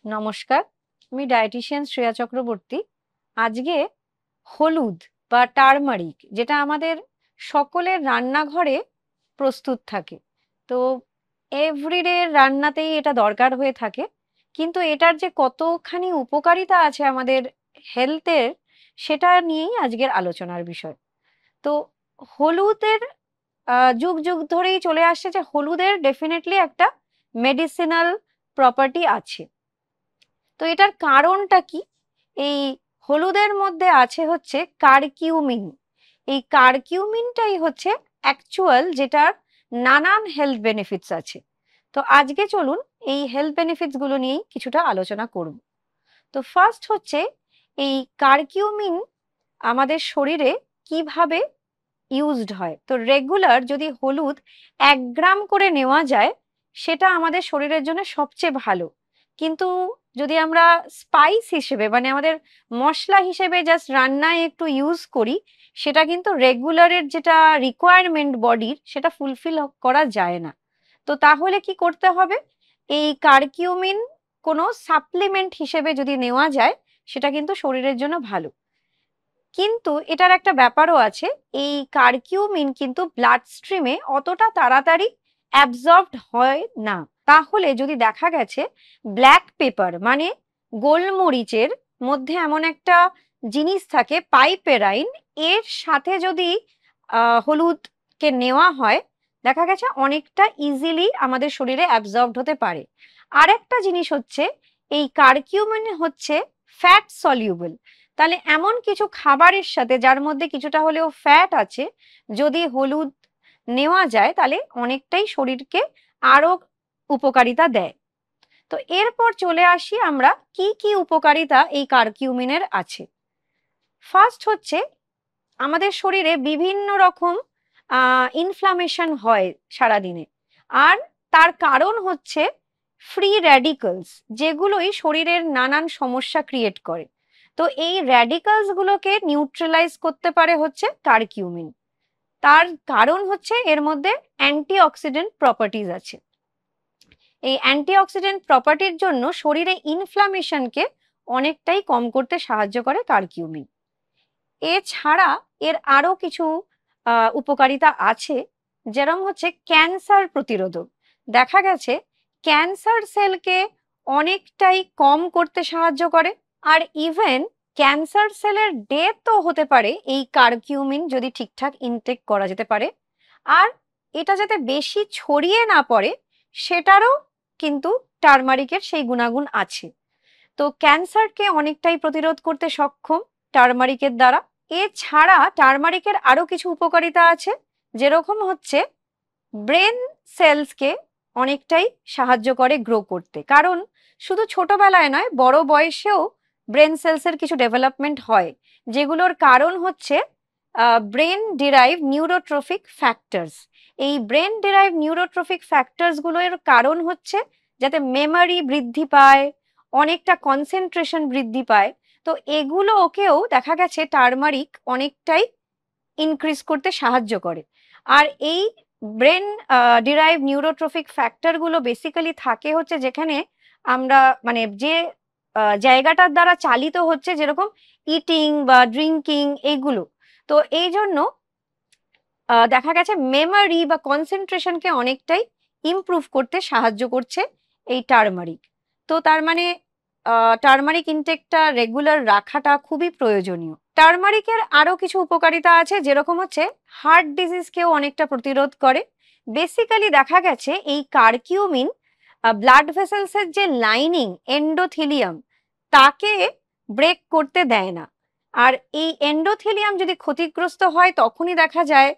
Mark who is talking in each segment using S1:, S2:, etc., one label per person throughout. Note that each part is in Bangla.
S1: নমস্কার, আমি ডায়েটিশিয়ান শ্রেয়া চক্রবর্তী। আজকে হলুদ বা টারমারিক, যেটা আমাদের সকলের রান্নাঘরে প্রস্তুত থাকে, তো এভরিডে রান্নাতেই এটা দরকার হয়ে থাকে, কিন্তু এটার যে কতখানি উপকারিতা আছে আমাদের হেলথের, সেটা নিয়েই আজকের আলোচনার বিষয়। তো হলুদের যুগ যুগ ধরেই চলে আসছে যে হলুদের ডেফিনেটলি একটা মেডিসিনাল প্রপার্টি আছে। তো এটার কারণটা কি? এই হলুদের মধ্যে আছে হচ্ছে কারকিউমিন। এই কারকিউমিনটাই হচ্ছে অ্যাকচুয়াল, যেটার নানান হেলথ বেনিফিটস আছে। তো আজকে চলুন এই হেলথ বেনিফিটস গুলো নিয়েই কিছুটা আলোচনা করব। তো ফার্স্ট হচ্ছে, এই কারকিউমিন আমাদের শরীরে কিভাবে ইউজড হয়। তো রেগুলার যদি হলুদ 1 গ্রাম করে নেওয়া যায়, সেটা আমাদের শরীরের জন্য সবচেয়ে ভালো। কিন্তু যদি আমরা স্পাইস হিসেবে, মানে আমাদের মশলা হিসেবে জাস্ট রান্নায় একটু ইউজ করি, সেটা কিন্তু রেগুলারের যেটা রিকোয়ারমেন্ট বডির, সেটা ফুলফিল করা যায় না। তো তাহলে কি করতে হবে? এই কারকিউমিন কোনো সাপ্লিমেন্ট হিসেবে যদি নেওয়া যায়, সেটা কিন্তু শরীরের জন্য ভালো। কিন্তু এটার একটা ব্যাপারও আছে, এই কারকিউমিন কিন্তু ব্লাড স্ট্রিমে অতটা তাড়াতাড়ি অ্যাবজর্বড হয় না। তাহলে যদি দেখা গেছে ব্ল্যাক পেপার, মানে গোলমরিচের মধ্যে এমন একটা জিনিস থাকে পাইপেরাইন, এর সাথে যদি হলুদকে নেওয়া হয়, দেখা গেছে অনেকটা ইজিলি আমাদের শরীরে অ্যাবজর্বড হতে পারে। আরেকটা জিনিস হচ্ছে, এই কারকিউমিন হচ্ছে ফ্যাট সলিউবল। তাহলে এমন কিছু খাবারের সাথে যার মধ্যে কিছুটা হলেও ফ্যাট আছে, যদি হলুদ নেওয়া যায়, তাহলে অনেকটাই শরীরকে আরো উপকারিতা দেয়। তো এরপর চলে আসি আমরা কি কি উপকারিতা এই কারকিউমিনের আছে। ফার্স্ট হচ্ছে, আমাদের শরীরে বিভিন্ন রকম ইনফ্লামেশন হয় সারাদিনে, আর তার কারণ হচ্ছে ফ্রি র্যাডিক্যালস, যেগুলোই শরীরের নানান সমস্যা ক্রিয়েট করে। তো এই র্যাডিক্যালস গুলোকে নিউট্রালাইজ করতে পারে হচ্ছে কারকিউমিন। তার কারণ হচ্ছে এর মধ্যে অ্যান্টিঅক্সিডেন্ট প্রপার্টিজ আছে। এই অ্যান্টিঅক্সিডেন্ট প্রপার্টির জন্য শরীরে ইনফ্লামেশনকে অনেকটাই কম করতে সাহায্য করে কারকিউমিন। এছাড়া এর আরো কিছু উপকারিতা আছে, যেরকম হচ্ছে ক্যান্সার প্রতিরোধক। দেখা গেছে ক্যান্সার সেলকে অনেকটাই কম করতে সাহায্য করে। আর ইভেন ক্যান্সার সেলের ডেথও হতে পারে এই কারকিউমিন যদি ঠিকঠাক ইনটেক করা যেতে পারে। আর এটা যাতে বেশি ছড়িয়ে না পড়ে, সেটারও কিন্তু টারমারিকের সেই গুণাগুণ আছে। তো ক্যান্সারকে অনেকটাই প্রতিরোধ করতে সক্ষম টারমারিকের দ্বারা। এছাড়া টারমারিকের আরো কিছু উপকারিতা আছে, যেরকম হচ্ছে ব্রেন সেলসকে অনেকটাই সাহায্য করে গ্রো করতে। কারণ শুধু ছোটবেলায় নয়, বড় বয়সেও ব্রেন সেলসের কিছু ডেভেলপমেন্ট হয়, যেগুলোর কারণ হচ্ছে ব্রেন ডিরাইভ নিউরোট্রফিক ফ্যাক্টরস। এই ব্রেন ডিরাইভ নিউরোট্রফিক ফ্যাক্টরস গুলোর কারণ হচ্ছে যাতে মেমরি বৃদ্ধি পায়, অনেকটা কনসেন্ট্রেশন বৃদ্ধি পায়। তো এগুলো ওকেও দেখা গেছে টারমারিক অনেকটাই ইনক্রিজ করতে সাহায্য করে। আর এই ব্রেন ডিরাইভ নিউরোট্রফিক ফ্যাক্টর গুলো বেসিক্যালি থাকে হচ্ছে যেখানে আমরা, মানে যে জায়গাটার দ্বারা চালিত হচ্ছে, যেরকম ইটিং বা ড্রিঙ্কিং এইগুলো। তো এই জন্য দেখা গেছে মেমরি বা কনসেন্ট্রেশনকে অনেকটাই ইমপ্রুভ করতে সাহায্য করছে এই টারমারিক। তো তার মানে টারমারিক ইনটেকটা রেগুলার রাখাটা খুবই প্রয়োজনীয়। টারমারিকের আরো কিছু উপকারিতা আছে, যেরকম হচ্ছে হার্ট ডিজিজকেও অনেকটা প্রতিরোধ করে। বেসিক্যালি দেখা গেছে এই কারকিউমিন ব্লাড ভেসেলসের যে লাইনিং এন্ডোথিলিয়াম, তাকে ব্রেক করতে দেয় না। আর এই এন্ডোথিলিয়াম যদি ক্ষতিগ্রস্ত হয়, তখনই দেখা যায়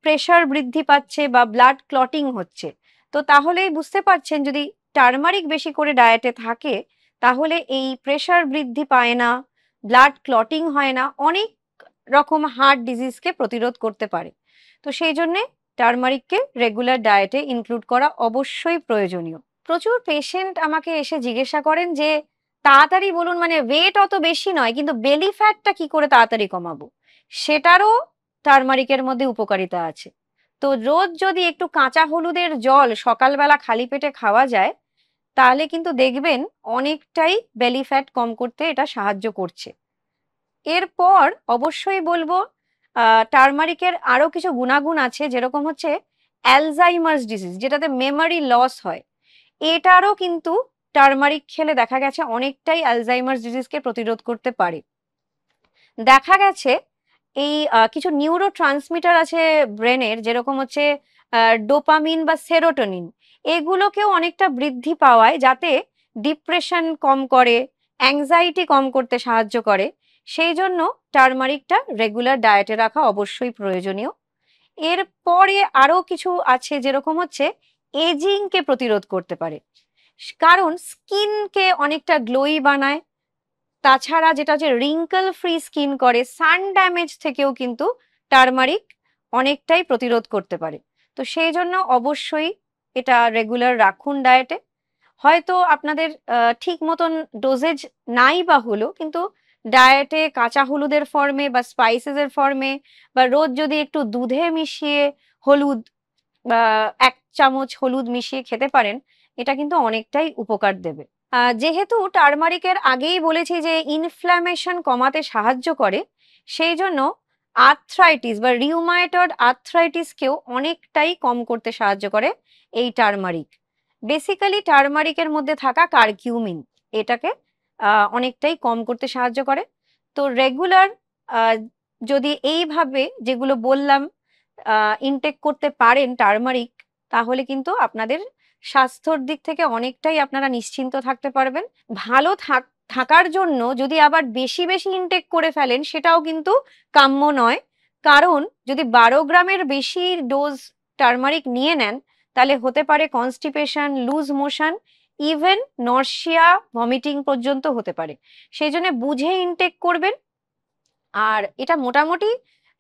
S1: প্রেশার বৃদ্ধি পাচ্ছে বা ব্লাড ক্লটিং হচ্ছে। তো তাহলেই বুঝতে পারছেন, যদি টারমারিক বেশি করে ডায়েটে থাকে, তাহলে এই প্রেশার বৃদ্ধি পায় না, ব্লাড ক্লটিং হয় না, অনেক রকম হার্ট ডিজিজকে প্রতিরোধ করতে পারে। তো সেই জন্যে টারমারিককে রেগুলার ডায়েটে ইনক্লুড করা অবশ্যই প্রয়োজনীয়। প্রচুর পেশেন্ট আমাকে এসে জিজ্ঞাসা করেন যে তাড়াতাড়ি বলুন, মানে ওয়েট অত বেশি নয়, কিন্তু বেলি ফ্যাটটা কি করে তাড়াতাড়ি কমাবো, সেটারও টারমারিকের মধ্যে উপকারিতা আছে। তো রোজ যদি একটু কাঁচা হলুদের জল সকালবেলা খালি পেটে খাওয়া যায়, তাহলে কিন্তু দেখবেন অনেকটাই বেলি ফ্যাট কম করতে এটা সাহায্য করছে। এরপর অবশ্যই বলবো টারমারিকের আরো কিছু গুণাগুণ আছে, যেরকম হচ্ছে অ্যালজাইমার্স ডিজিজ, যেটাতে মেমরি লস হয়, এটারও কিন্তু টারমারিক খেলে দেখা গেছে অনেকটাই অ্যালজাইমার্স ডিজিজকে প্রতিরোধ করতে পারে। দেখা গেছে এই কিছু নিউরো ট্রান্সমিটার আছে ব্রেনের, যেরকম হচ্ছে ডোপামিন বা সেরোটোনিন, এগুলোকেও অনেকটা বৃদ্ধি পাওয়ায়, যাতে ডিপ্রেশন কম করে, অ্যাংজাইটি কম করতে সাহায্য করে। সেই জন্য টারমারিকটা রেগুলার ডায়েটে রাখা অবশ্যই প্রয়োজনীয়। এরপরে আরো কিছু আছে, যেরকম হচ্ছে এজিংকে প্রতিরোধ করতে পারে, কারণ স্কিনকে অনেকটা গ্লোই বানায়। তাছাড়া যেটা হচ্ছে রিঙ্কল ফ্রি স্কিন করে, সান ড্যামেজ থেকেও কিন্তু টারমারিক অনেকটাই প্রতিরোধ করতে পারে। তো সেই জন্য অবশ্যই এটা রেগুলার রাখুন ডায়েটে। হয়তো আপনাদের ঠিক মতন ডোজেজ নাই বা হলো, কিন্তু ডায়েটে কাঁচা হলুদের ফর্মে বা স্পাইসেসের ফর্মে, বা রোজ যদি একটু দুধে মিশিয়ে হলুদ বা 1 চামচ হলুদ মিশিয়ে খেতে পারেন, এটা কিন্তু অনেকটাই উপকার দেবে। যেহেতু টারমারিকের আগেই বলেছি যে ইনফ্ল্যামেশন কমাতে সাহায্য করে, সেই জন্য আর্থ্রাইটিস বা রিউমাটয়েড আর্থ্রাইটিসকেও অনেকটাই কম করতে সাহায্য করে এই টারমারিক। বেসিক্যালি টারমারিকের মধ্যে থাকা কারকিউমিন এটাকে অনেকটাই কম করতে সাহায্য করে। তো রেগুলার যদি এইভাবে যেগুলো বললাম ইনটেক করতে পারেন টারমারিক, তাহলে কিন্তু আপনাদের স্বাস্থ্যর দিক থেকে অনেকটাই আপনারা নিশ্চিন্ত থাকতে পারবেন। ভালো থাকার জন্য যদি আবার বেশি বেশি ইনটেক করে ফেলেন, সেটাও কিন্তু কাম্য নয়। কারণ যদি 12 গ্রামের বেশি ডোজ টারমারিক নিয়ে নেন, তাহলে হতে পারে constipation, loose motion, even nausea, vomiting পর্যন্ত হতে পারে। সেই জন্য বুঝে ইনটেক করবেন। আর এটা মোটামুটি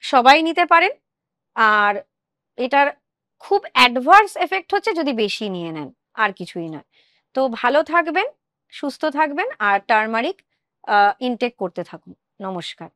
S1: সবাই নিতে পারেন। আর এটার খুব অ্যাডভার্স এফেক্ট হচ্ছে যদি বেশি নিয়ে নেন, আর কিছুই নয়। তো ভালো থাকবেন, সুস্থ থাকবেন, আর টারমারিক ইনটেক করতে থাকুন। নমস্কার।